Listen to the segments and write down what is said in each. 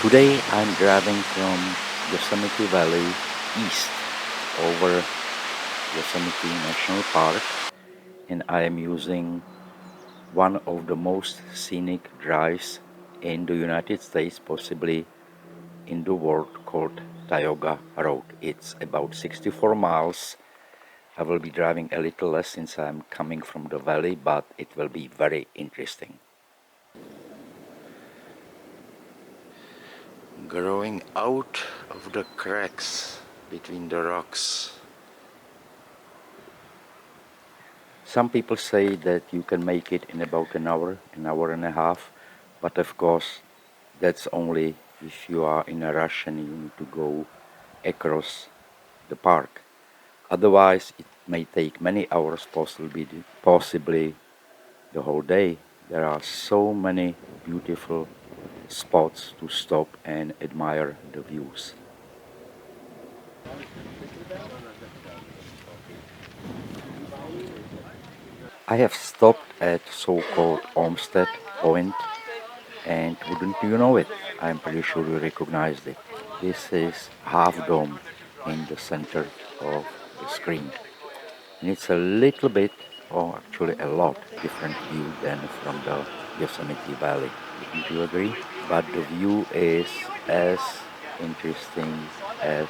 Today I'm driving from Yosemite Valley east over Yosemite National Park, and I am using one of the most scenic drives in the United States, possibly in the world, called Tioga Road. It's about 64 miles. I will be driving a little less since I'm coming from the valley, but it will be very interesting. Growing out of the cracks between the rocks. Some people say that you can make it in about an hour and a half, but of course that's only if you are in a rush and you need to go across the park. Otherwise it may take many hours, possibly the whole day. There are so many beautiful spots to stop and admire the views. I have stopped at so-called Olmsted Point, and wouldn't you know it, I'm pretty sure you recognized it. This is half dome in the center of the screen. And it's a little bit, or actually a lot, different view than from the Yosemite Valley. Wouldn't you agree? But the view is as interesting as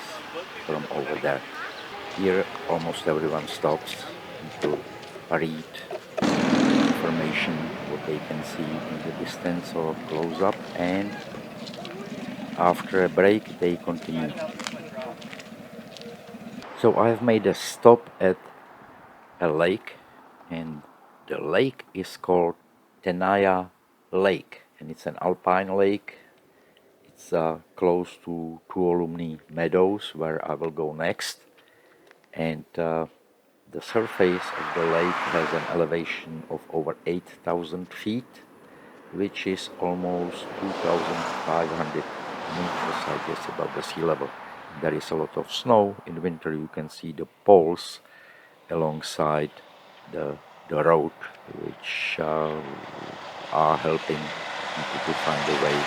from over there. Here almost everyone stops to read information, what they can see in the distance or close up, and after a break they continue. So I've made a stop at a lake, and the lake is called Tenaya Lake, and it's an alpine lake. It's close to Tuolumne Meadows, where I will go next, and the surface of the lake has an elevation of over 8,000 feet, which is almost 2,500 meters, I guess, above the sea level. There is a lot of snow. In winter you can see the poles alongside the road, which are helping people to find a way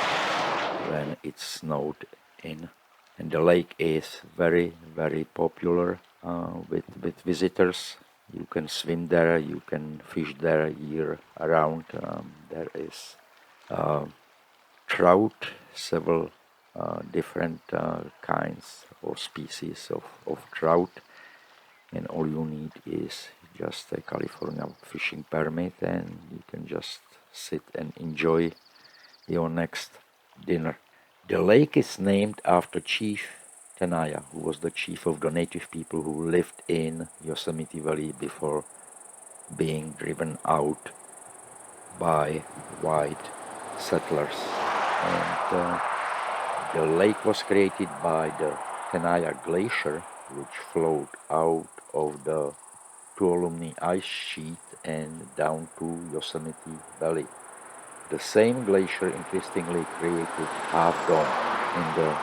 when it snowed in. And the lake is very, very popular with visitors. You can swim there, you can fish there year around. There is trout, several different kinds or species of trout, and all you need is just a California fishing permit, and you can just sit and enjoy your next dinner. The lake is named after Chief Tenaya, who was the chief of the native people who lived in Yosemite Valley before being driven out by white settlers. And the lake was created by the Tenaya Glacier, which flowed out of the Tuolumne ice sheet and down to Yosemite Valley. The same glacier interestingly created Half Dome, and the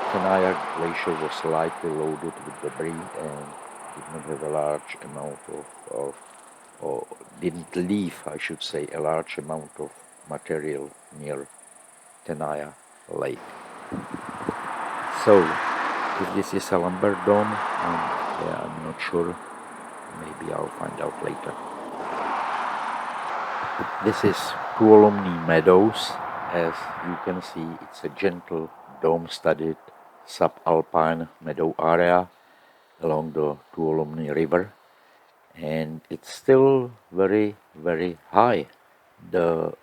Tenaya Glacier was slightly loaded with debris and did not have a large amount or didn't leave, I should say, a large amount of material near Tenaya Lake. So, if this is a lumber dome, I'm not sure. Maybe I'll find out later. This is Tuolumne Meadows. As you can see, it's a gentle dome-studded subalpine meadow area along the Tuolumne River, and it's still very, very high. The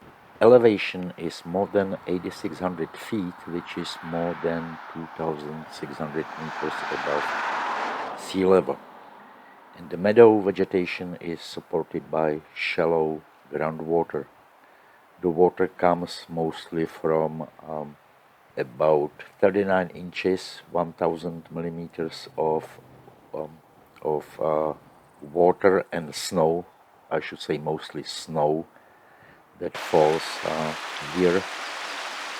elevation is more than 8,600 feet, which is more than 2,600 meters above sea level. And the meadow vegetation is supported by shallow groundwater. The water comes mostly from about 39 inches, 1,000 millimeters of water and snow, I should say mostly snow, that falls here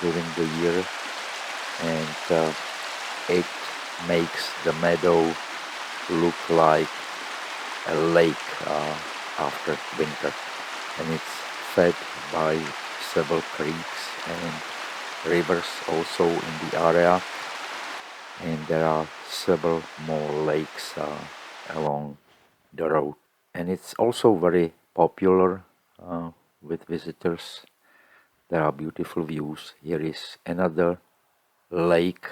during the year, and it makes the meadow look like a lake after winter, and it's fed by several creeks and rivers also in the area, and there are several more lakes along the road. And it's also very popular with visitors. There are beautiful views. Here is another lake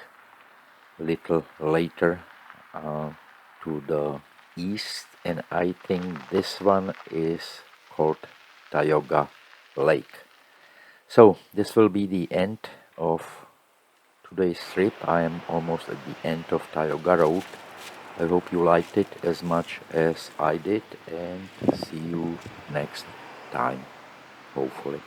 little later to the east, and I think this one is called Tioga Lake. So this will be the end of today's trip. I am almost at the end of Tioga Road. I hope you liked it as much as I did, and see you next time, hopefully.